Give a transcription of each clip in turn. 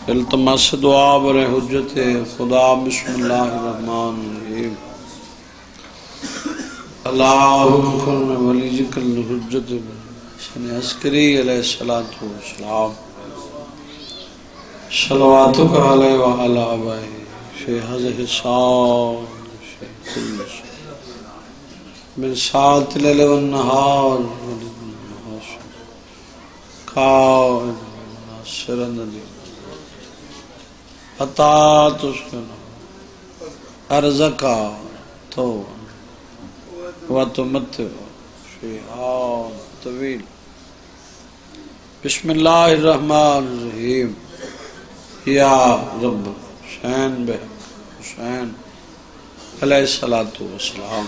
التماس دعا بر حجت خدا بسم اللہ الرحمن الرحیم اللہم ولی ذکر الحجت حسن عسکری علیہ السلام صلواتک علیہ وعلی آبائی فی حضر حسان من ساعت لیل والنہار قائد ناصرن علی عطا تسکن ارزقا تو وتمتع شیئا طویل بسم اللہ الرحمن الرحیم یا رب حسین بہ حسین علیہ السلام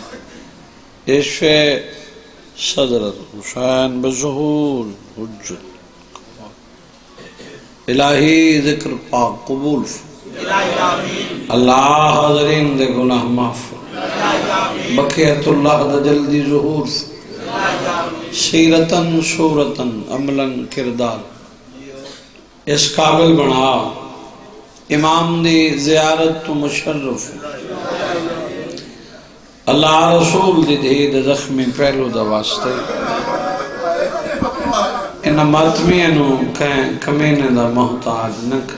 عشق صدر حسین بظہور حجت الہی ذکر پاک قبول اللہ حاضرین دے گناہ معاف بقیت اللہ دا جلدی ظہور سیرتن صورتن عملاً کردار اس قابل بنا امام دی زیارت تو مشرف اللہ رسول دی دید زخمی پہلو دا واسطے انہ ماتمینو کمینے دا محتاج نک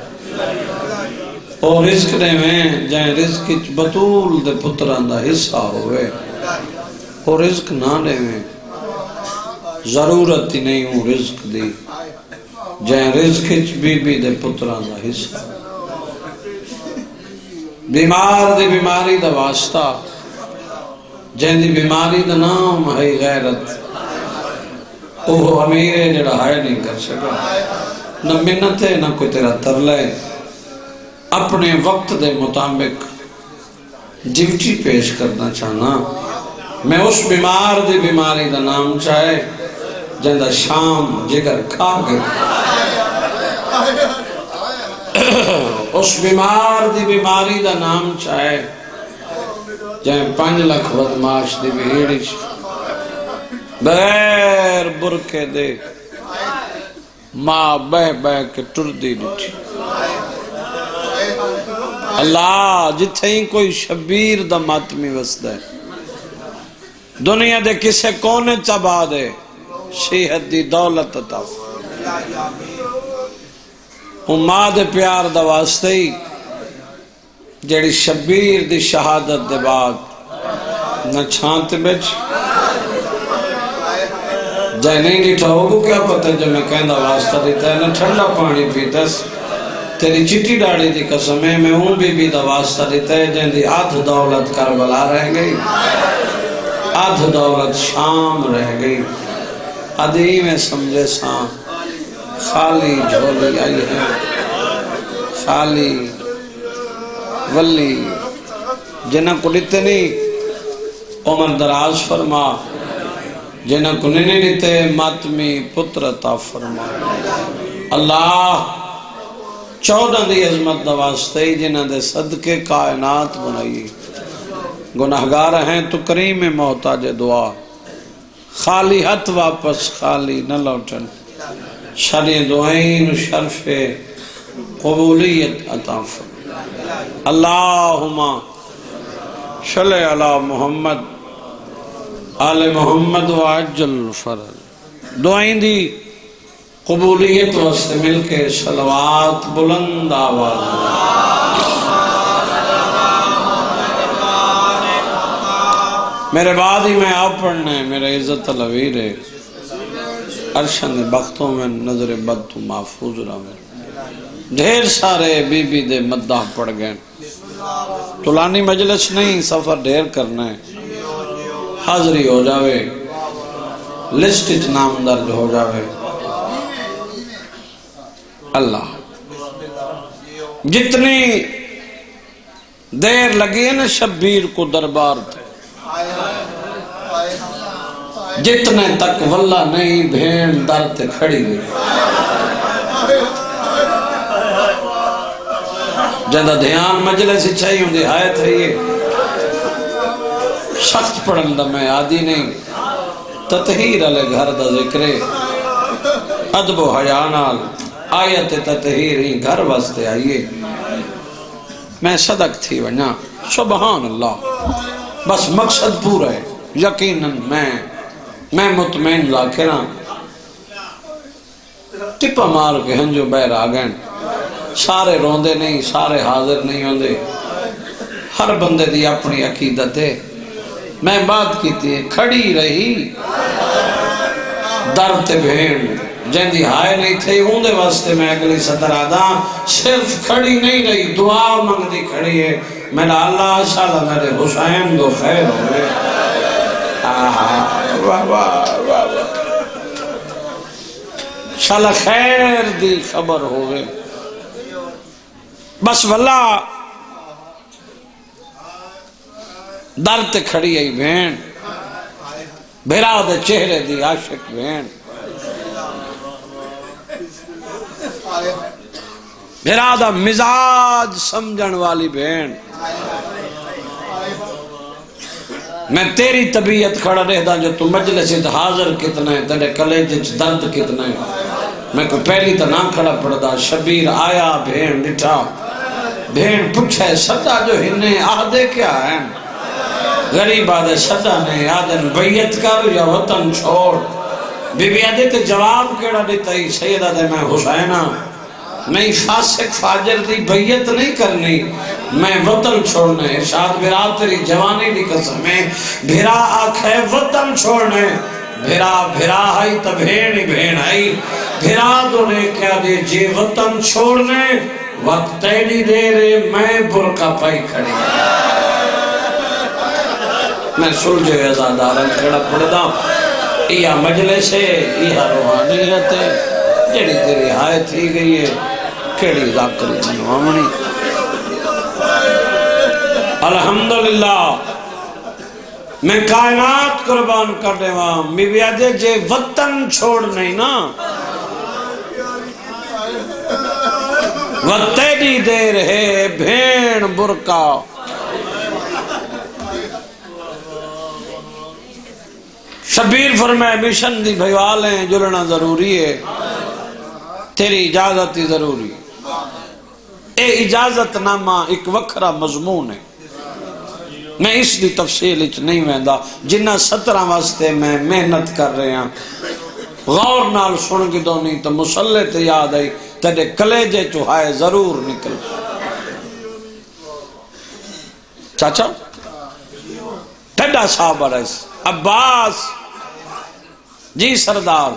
اور رزق دے میں جائیں رزق بطول دے پتران دا حصہ ہوئے اور رزق نہ دے میں ضرورت ہی نہیں ہوں رزق دی جائیں رزق بی بی دے پتران دا حصہ بیمار دی بیماری دا واسطہ جائیں دی بیماری دا نام ہے غیرت وہ امیرے جڑا ہے نہیں کر سکا نہ منت ہے نہ کوئی تیرا ترلے اپنے وقت دے مطابق ڈیوٹی پیش کرنا چاہنا میں اس بیمار دی بیماری دا نام چاہے جندہ شام جگر کھا گئے اس بیمار دی بیماری دا نام چاہے جہاں 5 لکھ بدماش دی بھیڑی بغیر برکے دے ماں بہ بہ کے ٹر دی ڈٹھی اللہ جتھے ہی کوئی شبیر دا ماتمی وسد ہے دنیا دے کسے کونے چبا دے صحت دی دولت عطا ماں دے پیار دا واسطے ہی جڑی شبیر دی شہادت دے بعد نہ چھانت بچ جائے نہیں ڈیٹھا ہوگو کیا پتہ جو میں کہندہ واسطہ دیتا ہے نہ ٹھنڈا پانی پیتس تیری چٹی ڈاڑی دی قسم ہے میں ہوں بھی دا واسطہ دیتا ہے جائیں دی آدھ دولت کربلا رہ گئی آدھ دولت شام رہ گئی آدھی میں سمجھے ساں خالی جھولی آئی ہے خالی ولی جنہ کو لیتے نہیں عمر دراز فرما جنہ کو نہیں لیتے ماتمی پتر عطا فرما اللہ 14 دی عظمت دا واسطے جنہ دے صدقے کائنات بنائی گناہگار ہیں تو کریم محتاج دعا خالی ہاتھ واپس خالی نہ لوٹن شرع دعائین شرف قبولیت عطا فرما اللہم صلی علی محمد آل محمد و عجل فرل دعائیں دی قبولیت واسطے مل کے صلوات بلند آواز میرے بعد ہی میں آپ پڑھنے میرے عزت الویر ہے عرشن بختوں میں نظر بد تو محفوظ رہا میں ڈھیر سارے بی بی دے مدہ پڑھ گئے طولانی مجلس نہیں سفر ڈھیر کرنا ہے حاضری ہو جاوے لسٹ نام درج ہو جاوے اللہ جتنی دیر لگی ہے نا شبیر کو دربار تھے جتنے تک واللہ نہیں بھیڑ در تے کھڑی گئی جدہ دھیان مجلس ہی چاہیے ہوں دی آیت ہے یہ سخت پڑھن دا میں عادی نہیں تطہیر علی گھر دا ذکرے ادب و حیانال آیت تطہیر ہی گھر واسطے آئیے میں صدق تھی ونیا سبحان اللہ بس مقصد پورا ہے یقیناً میں مطمئن ذاکرہ ٹپا مار کے ہنجو بہر آگئن سارے روندے نہیں سارے حاضر نہیں ہوندے ہر بندے دی اپنی عقیدت ہے میں بات کی تھی کھڑی رہی درد بھین جن دی ہائے نہیں تھے ہوندے واسطے میں اگلی سطر آدھا صرف کھڑی نہیں رہی دعا منگ دی کھڑی ہے میرا اللہ شاءاللہ میرے حسین دو خیر ہوئے واہ واہ واہ شاءاللہ خیر دی خبر ہوئے بس واللہ در تے کھڑی آئی بہن بھیرا دے چہرے دی عاشق بہن بھیرا دا مزاج سمجھن والی بہن میں تیری طبیعت کھڑا رہتا جو تو مجلس حاضر کتنا ہے تیرے کلیج درد کتنا ہے میں کوئی پہلی تو نہ کھڑا پڑتا شبیر آیا بہن ڈٹھا بہن پوچھے صدا جو ہنے آدھے کیا ہیں غریب آدھے صدا نے آدھن بیعت کر یا وطن چھوڑ بی بی آدھے تے جواب کیڑا دیتا ہی سید آدھے میں حسینہ میں فاسق فاجر دی بیعت نہیں کرنی میں وطن چھوڑنے ارشاد بھیرا تیری جوانی دی قسم ہے بھیرا آکھے وطن چھوڑنے بھیرا بھیرا آئی تا بھین ہی بھین آئی بھیرا دو نے کیا دے جے وطن چھوڑنے وقت تیڑی دے رے میں برکا پائی کھڑی میں سلجھے ازادارن کھڑا پڑھدا یہ مجلس ہے یہ روحانیت ہے جڑی تیری ہائے تھی گئی ہے کیڑی ذاکری منوامنی الحمدللہ میں کائنات قربان کرنے وہاں بی بی آدھے جے وطن چھوڑ نہیں نا وطیڑی دیر ہے بھین برکا شبیر فرمائے مشن دی بھیوالیں جلنا ضروری ہے تیری اجازت ہی ضروری اے اجازت نامہ ایک وکھرا مضمون ہے میں اس دی تفصیل اچھ نہیں ویندہ جنہ 17 واسطے میں محنت کر رہے ہیں غور نال سن کی دونی تو مسلح تے یاد آئی تیرے کلیجے چوہائے ضرور نکل چاچا ٹھڈا صاحب رئیس عباس جی سردار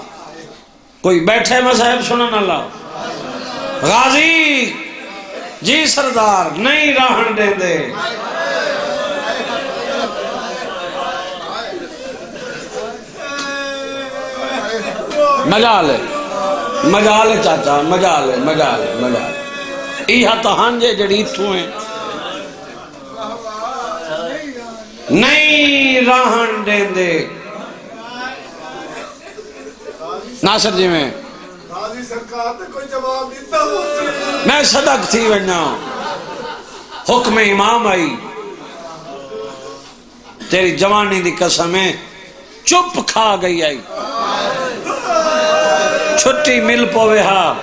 کوئی بیٹھے مذہب سنن اللہ غازی جی سردار نہیں راہن دے دے مجالے چاچا مجالے ایہا تہانجے جڑی تھو ہیں نہیں راہن دے دے ناصر جی میں صدق تھی ونیا حکم امام آئی تیری جوانی دی قسمیں چپ کھا گئی آئی چھٹی مل پوے ہاں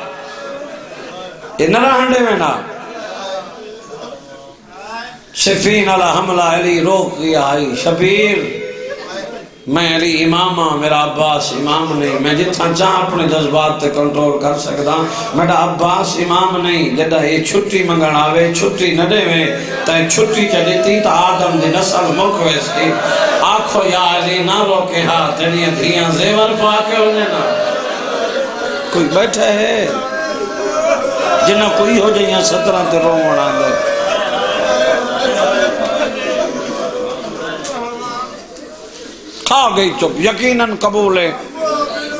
یہ نہ رہنڈے میں نا صفین علی حملہ علی روک گیا آئی شبیر میں علی امامہ میرا عباس امام نہیں میں جتنا چاہ اپنے جذبات تے کنٹرول کر سکتا میرا عباس امام نہیں جدہ یہ چھٹی منگن آوے چھٹی نہ دے میں تائیں چھٹی چلیتی تا آدم دی نسل مکویس کی آنکھو یا علی نہ روکے ہاں تیریاں دھیاں زیور پاکے ہونے نا کوئی بیٹھا ہے جنہ کوئی ہو جائیاں 17 تے رو مڑا دے کھا گئی چپ یقیناً قبول ہے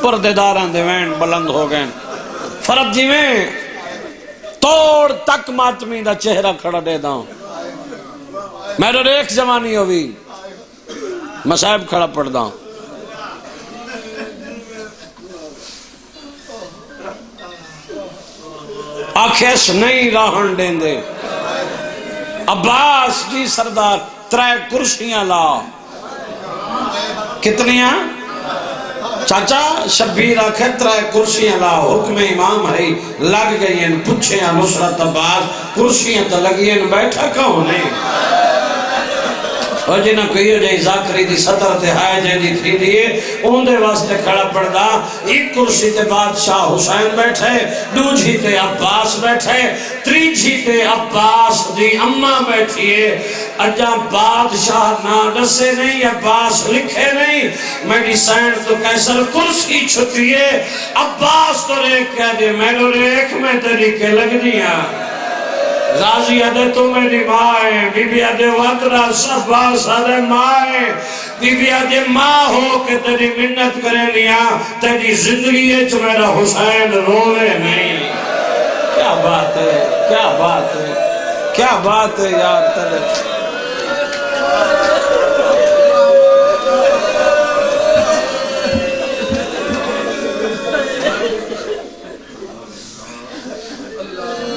پردے داران دے وین بلند ہو گئے فرد جی میں توڑ تک ماتمی دا چہرہ کھڑا دے داؤں میرے ایک زمانی ہوئی مسائب کھڑا پڑ داؤں آکھیس نہیں راہن دیں دے عباس جی سردار 3 کرسیاں لا کتنیاں چاچا شبیر آکھے ترائے کرسیاں لا حکم امام ہے لگ گئی ہیں پچھے ہیں نصرت عباس کرسیاں تا لگی ہیں بیٹھا کون ہے اور جنہ کہیو جائے ذاکری دی سطر تے ہائے جائے دی تھی دیئے اوندے واسطے کھڑا پڑدا ایک کرسی تے بادشاہ حسین بیٹھے دوجھی تے عباس بیٹھے تریجھی تے عباس دی اممہ بیٹھیے اجا بادشاہ نہ ڈسے نہیں عباس لکھے نہیں میری سینڈ تو کیسر کرسی چھتیے عباس تو ریک کہہ دے میں لو ریک میں تیری کے لگ دیا غازی ادھے تو میری مائیں بی بی ادھے وطرہ شباس ادھے مائیں بی بی ادھے ماں ہو کہ تیری منت کرے لیا تیری زندگی ہے جو میرا حسین روے نہیں کیا بات ہے کیا بات ہے کیا بات ہے یار تیرے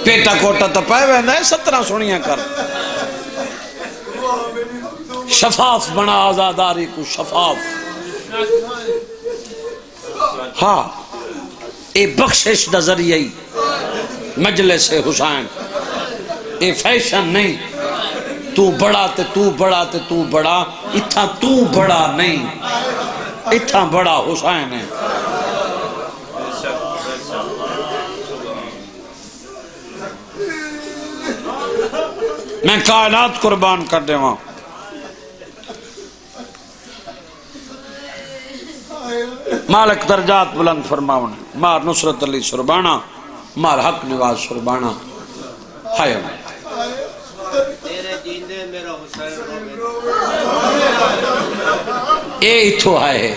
پیٹا کوٹا تا پائے ویندہ ہے 17 سنیاں کر شفاف بنا آزاداری کو شفاف ہاں اے بخشش دا ذریعی مجلس حسین اے فیشن نہیں تو بڑا تے تو بڑا تے تو بڑا اتھا تو بڑا نہیں اتھا بڑا حسین ہے میں کائنات قربان کر دے وہاں مالک درجات بلند فرماؤں مار نصرت علی سربانہ مار حق نواز سربانہ ہائے اے اتھو آئے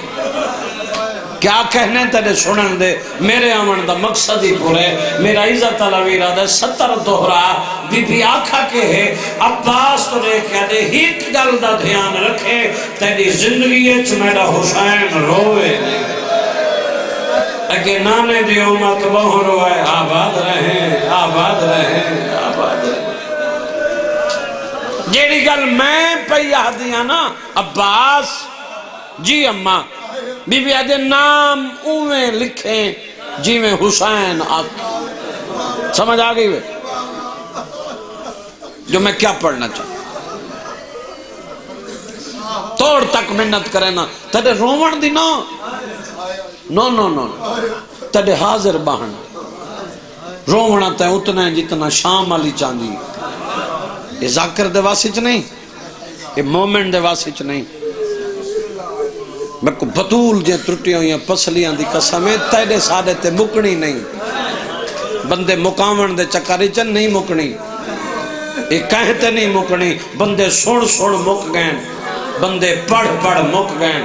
کیا کہنے تیرے سنن دے میرے آمن دا مقصد ہی پورے میرا عزت علوی رہا 70 دوہرا بی بی آکھا کے ہے عباس تو رے کہہ دے ہیت گل دا دھیان رکھے تیری زندگی اچھ میرا حسین روے اگے نانے دی امت بہن روائے آباد رہیں آباد رہیں آباد رہیں جیڑی گل میں پہیا دیا نا عباس جی اممہ بی بی آدھے نام اوہیں لکھیں جی میں حسین آکھ سمجھ آگئی ہوئے جو میں کیا پڑھنا چاہتا توڑ تک منت کرے نا تیرے رومن دی نا نو نو نو تیرے حاضر باہن رومنا تے اتنا ہے جتنا شام علی چاندی یہ ذاکر دے واسچ نہیں یہ مومن دے واسچ نہیں میں کو بطول جے ترٹیاں یا پسلیاں دی قسمیں تیرے سادے تے مکنی نہیں بندے مقامن دے چکاری چن نہیں مکنی یہ کہتے نہیں مکنی بندے سوڑ سوڑ مک گئے بندے پڑھ پڑھ مک گئے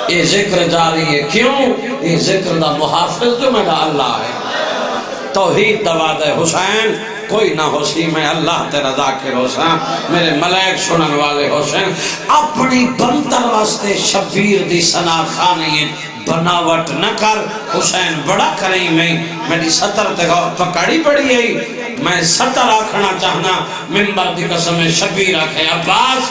یہ ذکر جاری ہے کیوں یہ ذکر دا محافظ جو میرا اللہ ہے توحید دوا دے حسین کوئی نہ ہو سی میں اللہ تیرا ذاکر حسین میرے ملائک سنن والے حسین اپنی بندر واسطے شبیر دی سنا خانی بناوٹ نہ کر حسین بڑا کریم ہے میری 70 تے پکڑی پڑی ہے میں 70 آکھنا چاہنا ممبر دی قسم شبیر آکھے عباس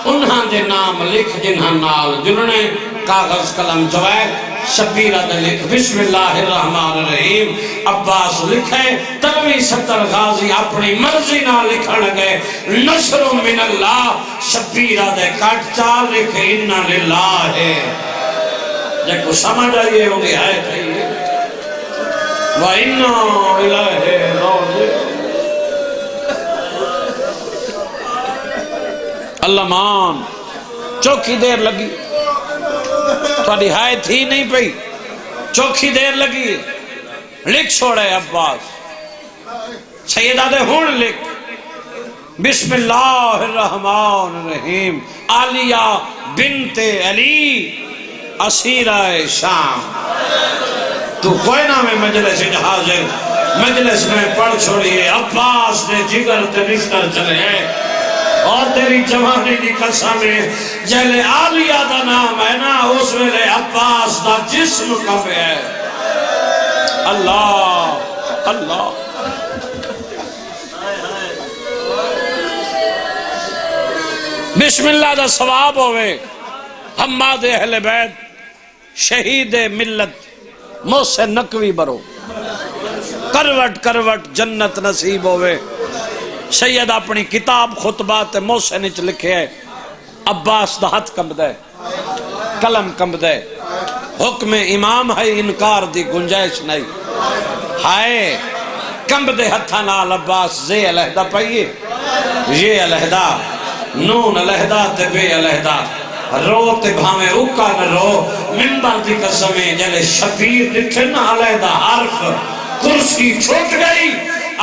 انہاں دے نام لکھ جنہاں نال جنہوں نے کاغذ قلم چوائے شبیرہ دے لکھ بسم اللہ الرحمن الرحیم عباس لکھے تنوی 70 غازی اپنی مرضی نہ لکھن گئے نصر من اللہ شبیرہ دے کٹ چال لکھے انہا للہ ہے جے کو سمجھ آئیے ہوگی آئے تھے وَإِنَّا إِلَيْهِ رَاجِعُونَ اللہ مان چوکھی دیر لگی تھوڑی ہائے تھی نہیں پئی چوکھی دیر لگی لکھ چھوڑے عباس سیدہ دے ہون لکھ بسم اللہ الرحمن الرحیم عالیہ بنت علی اسیرہ شام تو کوئی نہ میں مجلس حاضر مجلس میں پڑھ چھوڑیے عباس نے جگر تے نشتر چلے ہیں اور تیری جوانی دی قسمیں جلے عالیہ دا نام ہے نا اس ویلے عباس دا جسم کب ہے اللہ اللہ بسم اللہ دا ثواب ہوئے حماد اہل بیت شہید ملت محسن نقوی برو، کروٹ کروٹ جنت نصیب ہوئے۔ سید اپنی کتاب خطبات محسن وچ لکھے ہے، عباس دا ہاتھ کمبدا ہے، قلم کمبدا ہے، حکم امام ہے انکار دی گنجائش نہیں، ہائے کمبدے ہتھاں نال عباس زے علیحدہ پائیے، یہ علیحدہ نون علیحدہ تے بے علیحدہ، رو تے بھامے اوکا نہ رو، منبر دی قسمیں جلے شبیر دکھے نہ علیحدہ حرف، کرسی چھوٹ گئی۔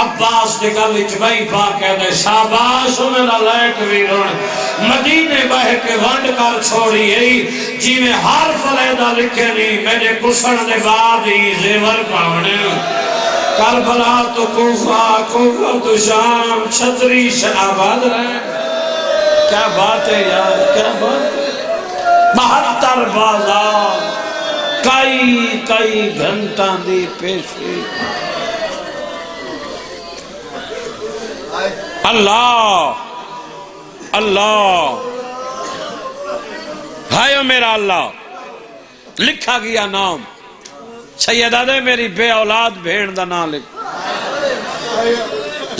عباس دے گل اچبائی پا کہہ شاباش میرا لائٹ ویرون، مدینے بہ کے ونڈ کر چھوڑی ای، جی میں حرف علیحدہ لکھے نہیں، میرے کسن دے بعد ہی زیور پاونے۔ کربلا تو کوفہ، کوفہ تو شام، چھتری شہاباد رہے۔ کیا بات ہے یار، کیا بات ہے۔ 72 بازار، کئی گھنٹاں دی پیشی۔ اللہ اللہ ہائے میرا اللہ، لکھا گیا نام سیدہ دے میری بے اولاد بھیڑ دا نام لکھ۔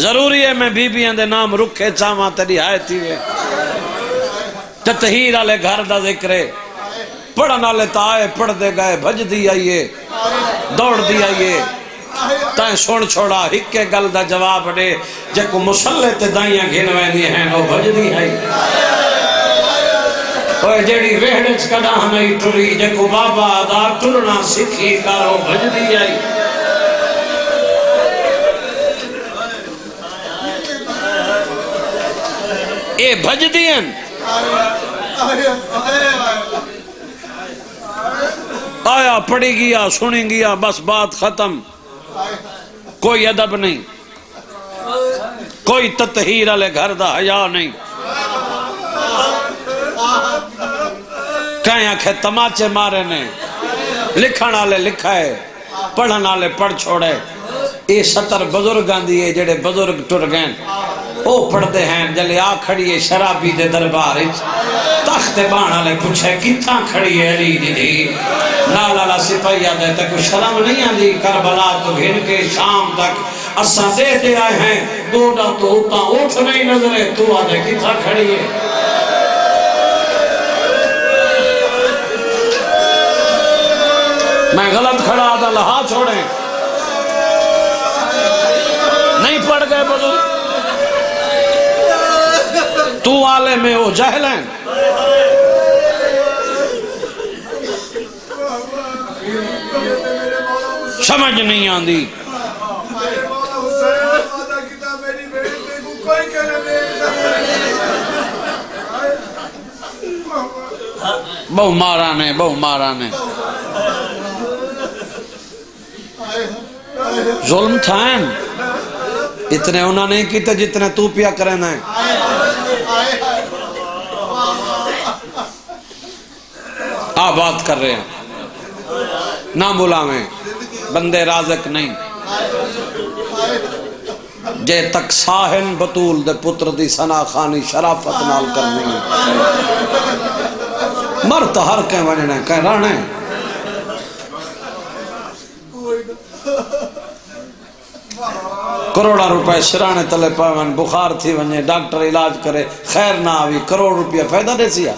ضروری ہے میں بی بیاں دے نام رکھے چاہاں تیری آئے تھی وے، تطہیر والے گھر دا ذکر ہے، پڑھن والے تائے پڑھ دے گئے، بھج دی آئیے، دوڑ دی آئیے، تائیں سن چھوڑا ہکے گل دا جواب دے، جے کو مسلح تے دائیاں گھنویں دی ہیں وہ بھج دی آئی، اوہ جیڑی ویڑچ کڑاہ نہیں ٹری، جے کو بابا دا ٹرنا سکھی کارو بھج دی آئی۔ اے بھج دین آیا پڑھی گیا سنی گیا بس بات ختم، کوئی ادب نہیں، کوئی تطہیر والے گھر دا حیا نہیں، کہیں آنکھیں تماچے مارے نے، لکھن والے لکھا ہے، پڑھن والے پڑھ چھوڑے۔ اے 70 بزرگاں دی ہے جڑے بزرگ ٹر گئے، او پڑھ دے ہیں جلے آ کھڑی ہے شرابی دے دربار وچ، تخت بانا لے پوچھے کتھاں کھڑی ہے علی دی دی، نالا سپاہیہ دے تے کوئی شرم نہیں آندی، کربلا تو گھن کے شام تک اساں دے دے آئے ہیں، گوڑا تو اتنا اٹھ نہیں نظرے، تو آدھے کتھاں کھڑی ہے۔ میں غلط کھڑا تھا لہا چھوڑیں، نہیں پڑھ گئے بزرگ، تو عالم میں وہ جاہل ہیں۔ سمجھ نہیں آندی، بہو مارانے بہو مارانے، ظلم تھا اتنے انہوں نے کیتے جتنے تو پیا کرنا ہے۔ بات کر رہے ہیں نہ بلاویں، بندے رازق نہیں، جے تک ساہن بطول دے پتر دی سنا خانی شرافت نال کرنی، مرت ہر کہیں وجنے کہیں رانے، کروڑا روپے سرانے تلے پاویں، بخار تھی ونجے ڈاکٹر علاج کرے خیر نہ آوی، کروڑ روپیہ فائدہ دے سیا۔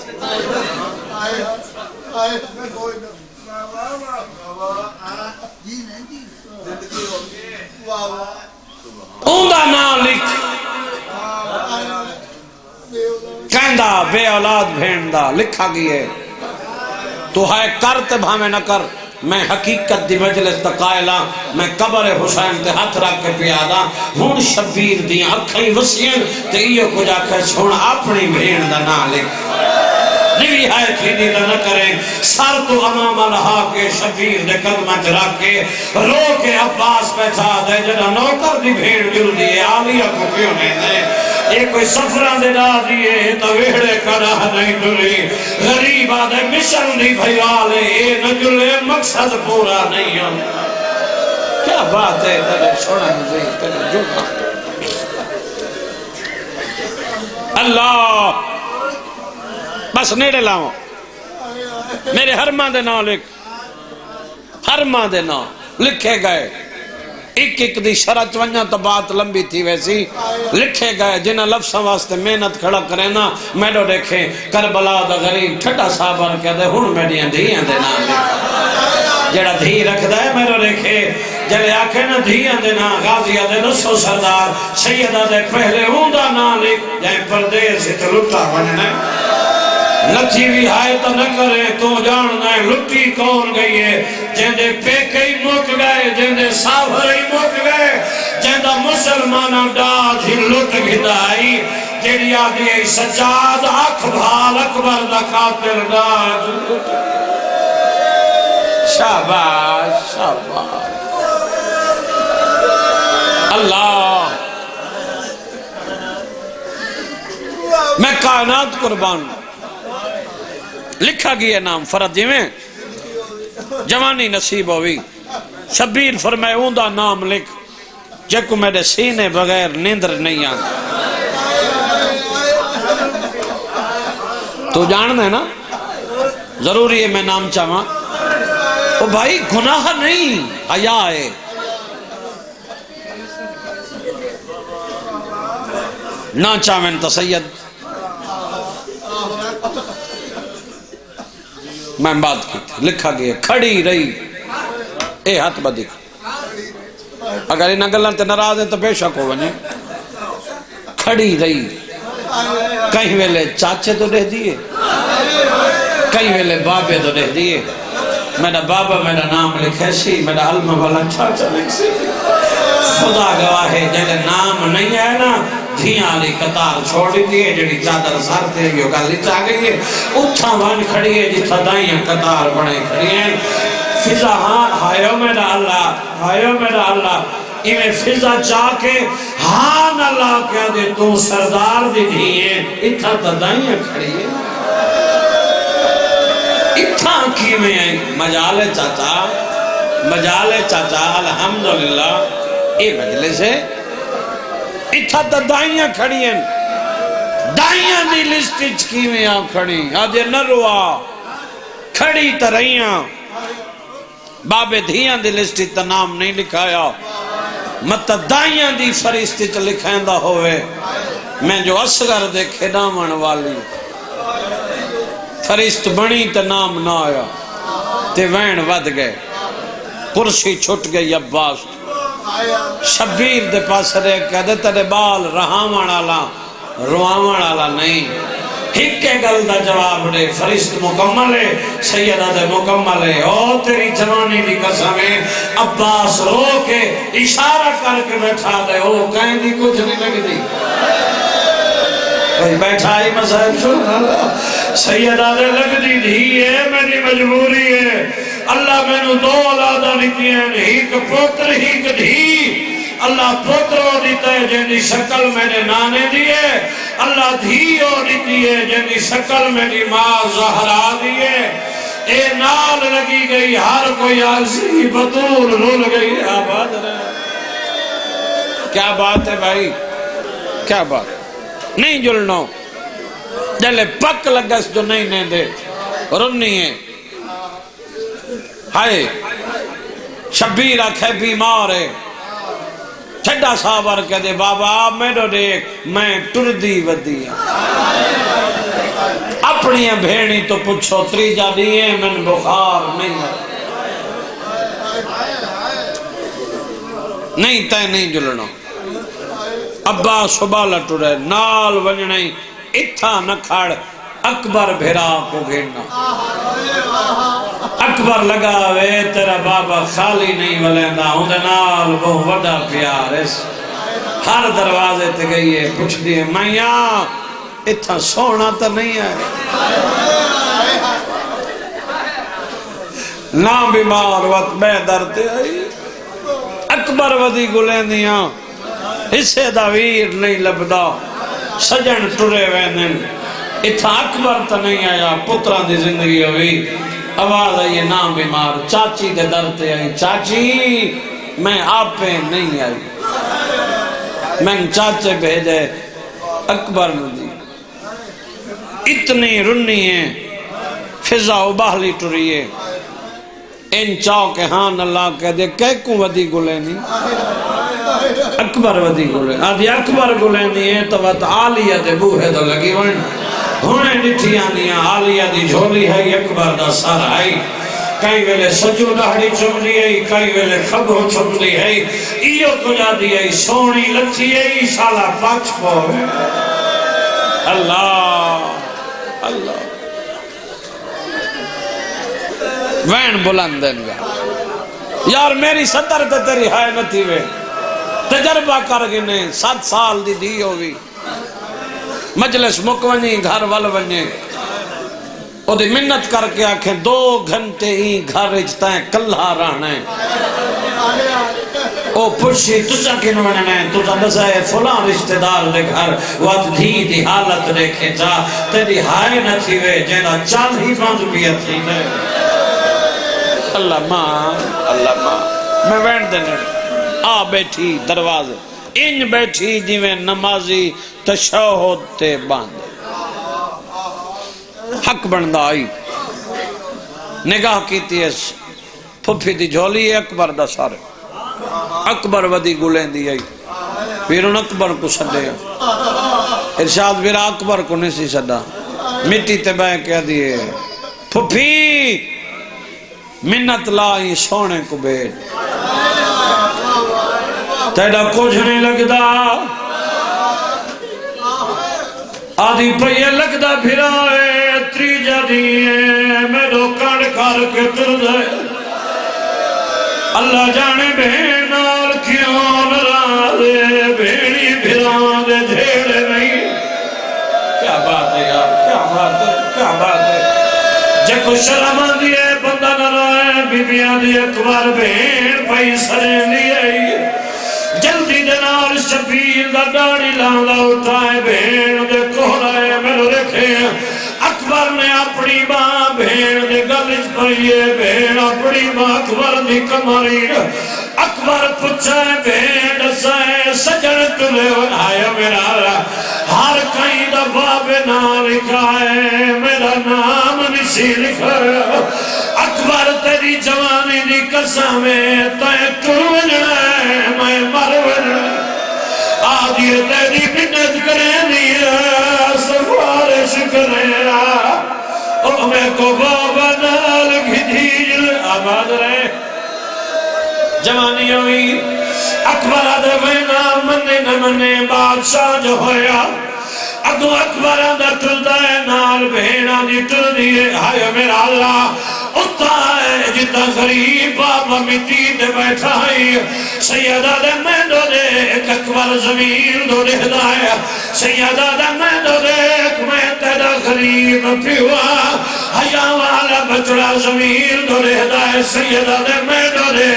اوندا نام لکھ کہندا بے اولاد بھیندا لکھا گئے، تو ہے کر تے بھامے نہ کر، میں حقیقت دی مجلس دا قائلہ، میں قبر حسین تے ہاتھ رکھ کے پیادا ہون شبیر دی اکھیں وسیعن تے یہ کچھ آکھے سن اپنی بھین دا نام لکھ، نوی ہے تھیدی دا نہ کریں، سر تو امام لہا کے شبیر دے قدمت رکھ کے رو کے عباس پیٹھا دے جنہ نوکر دی بھیڑ جل دیئے آلیہ کو کیوں نہیں دے، ایک کوئی سفران دے ڈا دیئے تو ویڑے کرا نہیں ڈلی، غریب آدھے مشن دی بھیوالے اے نجلے مقصد پورا نہیں ہو۔ کیا بات ہے تیرے سوڑا مجھے تیرے جو بات اللہ بس نیڑے لاؤں میرے حرمہ دے نام لکھ، ہر ماں دے نام لکھے گئے ایک ایک دی شرط ونجا تو بات لمبی تھی ویسی لکھے گئے جنہ لفظوں واسطے محنت کھڑا کرے نا میڈو دیکھیں کربلا دا غریب ٹھڈا صابر کہتے ہن میڈیاں دھیاں دے نام لکھا جڑا دھی رکھ دائے میڈو دیکھیں جلے آکھے نا دھیاں دے نا غازیہ دے نصو سردار سیدہ دے پہلے ہوں دا نا لکھ جائیں پردیس سے تو لٹا بننے لچی بھی ہائے تو نہ کرے تو جاننا ہے لٹی کون گئی ہے جندے پیکے ہی مک گئے جندے ساور ہی مک گئے جندہ مسلمانہ ڈاج ہی لٹ گھدائی جیڑی آدھی سجاد اکبر اکبر دا قاتل ڈاج لٹ شاباش شاباش اللہ میں کائنات قربان لکھا گیا نام فرد جی میں جوانی نصیب ہوئی شبیر فرمائے اوندا نام لکھ جکو میرے سینے بغیر نیندر نہیں آن تو جاننا ہے نا ضروری ہے میں نام چاہاں او بھائی گناہ نہیں حیا ہے نہ چاہویں تو سید میں بات کی تھی لکھا گیا کھڑی رہی اے ہاتھ با دیکھ اگر انہاں گلن تے ناراض ہیں تو بے شک ہو ونجے کھڑی رہی کہیں ویلے چاچے تو رہ دیئے کہیں ویلے بابے تو رہ دیئے میرا بابا میرا نام لکھے سی میرا علمہ والا چاچا لکھ سی خدا گواہ ہے جنہیں نام نہیں ہے نا دھیاں علی قطار چھوڑی دیئے جنہی چادر سارتے ہیں یہ گالی چاہ گئی ہے اچھا وان کھڑی ہے جتھا دائیاں قطار بڑھیں کھڑی ہیں فضا ہاں ہائیو میرا اللہ ایمیں فضا چاہ کے ہاں اللہ کیا دے تو سردار دی دھیئے اتھا تا دائیاں کھڑی ہے اتھا کی میں مجال چاچا الحمدللہ اے مجلس ہے اتھا تا دائیاں کھڑی ہیں دائیاں دی لسٹچ کی میں آپ کھڑی آجے نروا کھڑی تا رہیاں بابے دھیاں دی لسٹچ تا نام نہیں لکھایا مت دائیاں دی فرشتچ لکھائیں دا ہوئے میں جو اصغر دیکھے نامن والی فرشت بنی تا نام نہ آیا تے وین ود گئے کرسی چھٹ گئی عباس شبیر دے پاس رہے کہتے تیرے بال رہاوان آلا روآوان آلا نہیں ہکے گل دا جواب دے فرشت مکمل ہے سیدہ دے مکمل ہے او تیری جوانی دی قسم ہے عباس رو کے اشارہ کر کے بیٹھا دے او کہیں دی کچھ نہیں لگ دی کوئی بیٹھا ہی مسائل سن سیدہ دے لگ دی دھی ہے میری مجبوری ہے اللہ میں نو دو اولادہ لیتی ہیں ہیک پوتر ہیک دھی اللہ پوتروں دیتا ہے جنہی شکل میرے نانے دیئے اللہ دھیوں دیتی ہے جنہی شکل میری ماں زہرا دیئے اے نال لگی گئی ہر کوئی عرضی بطول رول گئی آباد رہے کیا بات ہے بھائی کیا بات نہیں جلنو جلے پک لگس جو نہیں نہیں دے رنی ہے ہائے شبیر آکھے بیمار ہے چھڑا صابر کہہ دے بابا میرو دیکھ میں ٹردی ودیا اپنی بھیڑی تو پچھو تریجا دیئے من بخار نہیں تے نہیں جلنو ابا صبح لٹو رہے نال ونجنے اتھا نہ کھاڑ اکبر بھیرا کو گھیرنا اکبر لگا وے تیرا بابا خالی نہیں ولیندہ ہوں دے نال بہت بڑا پیار اس ہر دروازے تے گئی ہے پوچھ دیئے میاں اتھا سونا تا نہیں ہے نہ بیمار وقت بے درتے آئی اکبر ودی گلیندیاں اسے داویر نہیں لبدا سجن ٹرے وینن اتھا اکبر تا نہیں آیا پتران دی زندگی ہوئی آواز آئیے نام بیمار چاچی دے درتے آئی چاچی میں آپ پہ نہیں آئی میں چاچے بھیجے اکبر ندی اتنی رنی ہے فضا اباہلی ٹری ہے ان چاو کہ ہاں اللہ کہہ دے کہ کو ودی گلے نہیں اکبر ودی گلے آدھی اکبر گلے نہیں ہے تو وقت آلیہ دے بوہے تو لگی ون ہونے نٹھی آنیاں آلیہ دی جھولی ہے اکبر دا سار آئی کئی ویلے سجو دہڑی چملی ہے کئی ویلے خبو چملی ہے ایو کجا دی ہے سونی لچھی ہے شالا پاچ پو اللہ اللہ وین بلندن گا یار میری ستر تے تیری ہائے نہ تھی وے تجربہ کر گنے 7 سال دی دی ہوئی مجلس مکونی گھر والونی او دی منت کر کے آکھیں 2 گھنٹے ہی گھر اجتا ہے کلہ رہنا ہے او پوچھی تسا کن وننا ہے تسا بسا ہے فلان رشتہ دار دے گھر وقت دھی دی حالت دیکھیں جا تیری ہائے نہ تھی وے جینا 40 بند بھی تھی نے اللہ ماں میں وین دینے آ بیٹھی دروازے ان بیٹھی جیویں نمازی تشہد تے باندھے حق بندہ آئی نگاہ کیتی ہے پھپھی دی جھولی ہے اکبر دا سارے اکبر ودی گلیں دی آئی پھر ان اکبر کو سڈے ارشاد میرا اکبر کو نہیں سی سڈا مٹی تے بائیں کہہ دیئے پھپھی منت لائی سونے کو بیٹ تیڑا کچھ نہیں لگدا آدھی پہیے لگدا پھرائے تریجہ دیئے میرو کڑ کر کے تر دے اللہ جانے بہنال کیوں نرازے بھیڑی بھران دے جھیڑے نہیں کیا بات ہے یار کیا بات ہے کیا بات ہے جے کو شرم دیئے بندہ نرائے بی بیاں دی اکبر بہن پہی سریں دیئے جلدی دنال شبیر دا ڈاڑی لاندہ اٹھائے بہن دے کوہرائے میرے رکھے اکبر نے اپنی ماں بہن دے گلج پڑیے بہن اپنی ماں اکبر دی کماری اکبر پچھائے بہن دسائے سجن تلے آئے میرا ہر کئی دفعہ بنا لکھائے میرا نام نسی لکھائے اکبر تیری جوانی دی قسمیں تے تروجنے میں مروجنے آدھی تیری منت کریں دیا سفارش کریں او میں کو بابا نال گھدیج آباد رہے جوانی ہوئی اکبر آدھے وینا منے نہ منے بادشاہ جو ہویا اگو اکبر آدھے ٹردائے نال بہنا دی ٹردیے ہائے میرا اللہ اتائے جتا غریب بابا مٹی دے بیٹھا ہے سیدہ دے میں دو دے ایک اکبر زمین دو دے ہدایہ سیدہ دے میں دو دے ایک میں تیرا غریب پیوا حیاء والا بچڑا زمین دو دے ہدایہ سیدہ دے میں دو دے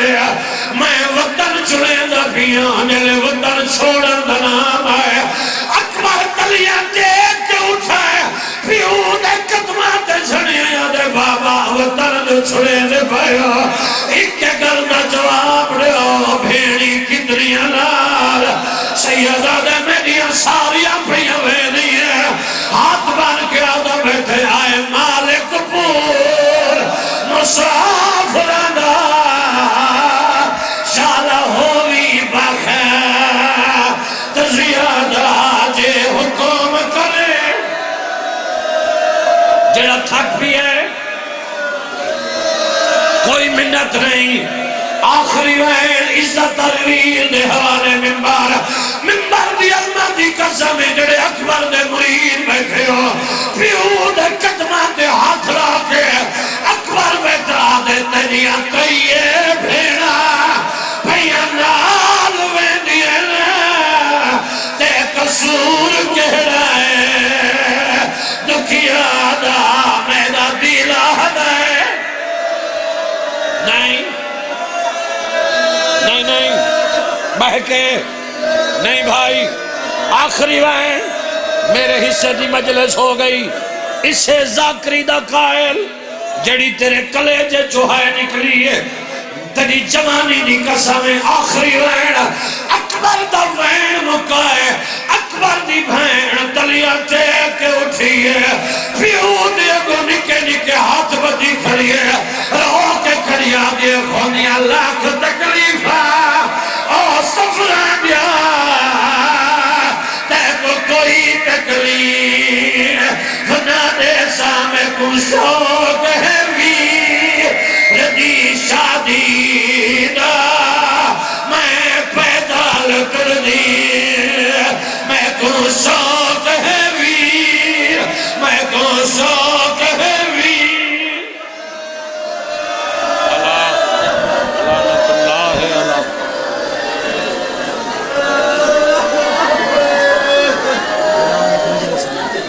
میں وطن چلے دا پیاں جلے وطن چھوڑن دا نام آئے اکبر تلیاں دیکھ کے اٹھائے پیو دے قدمات جھڑے دے بابا وطن دے چھڑے دے پایا ایک کے گردہ جواب دے بھیڑی کتنیاں نار سیدہ دے میڈیاں ساریاں پہیاں ویدی ہے ہاتھ بان کے آدھا بیٹھے آئے مالک پور مسافرانہ شالہ ہوئی بخیر تزیادہ جے حکم کرے جڑا تھک بھی ہے کوئی منت نہیں آخری وین عزت ترویر دے حوالے منبر دی علمہ دی قسم جڑے اکبر دے مرید بیٹھے ہو پیو دے قدمہ دے ہاتھ راکے اکبر بیٹھا دے تنیا کئیے بھیڑا بھیا نال ویندیے تے قصور کہڑا ہے دکھیا دا میرا دیلہ ہے نہیں نہیں نہیں بہکے نہیں بھائی آخری وین میرے حصے دی مجلس ہو گئی اسے ذاکری دا قائل جڑی تیرے کلیجے چوہائے نکلی ہے تیری جوانی دی قسمیں آخری وین اکبر دا وین مکائے اکبر دی بھین تلیا ٹیک کے اٹھی ہے پیو دے گو نکے نکے ہاتھ بدی کھڑی ہے رو کے کھڑیا لاکھ تکلیفہ او سفرہ دیا تے کو کوئی تکلیف نہ دے سامے کو شوق ہے ردی شادی دا میں پیدا کر دی میں کو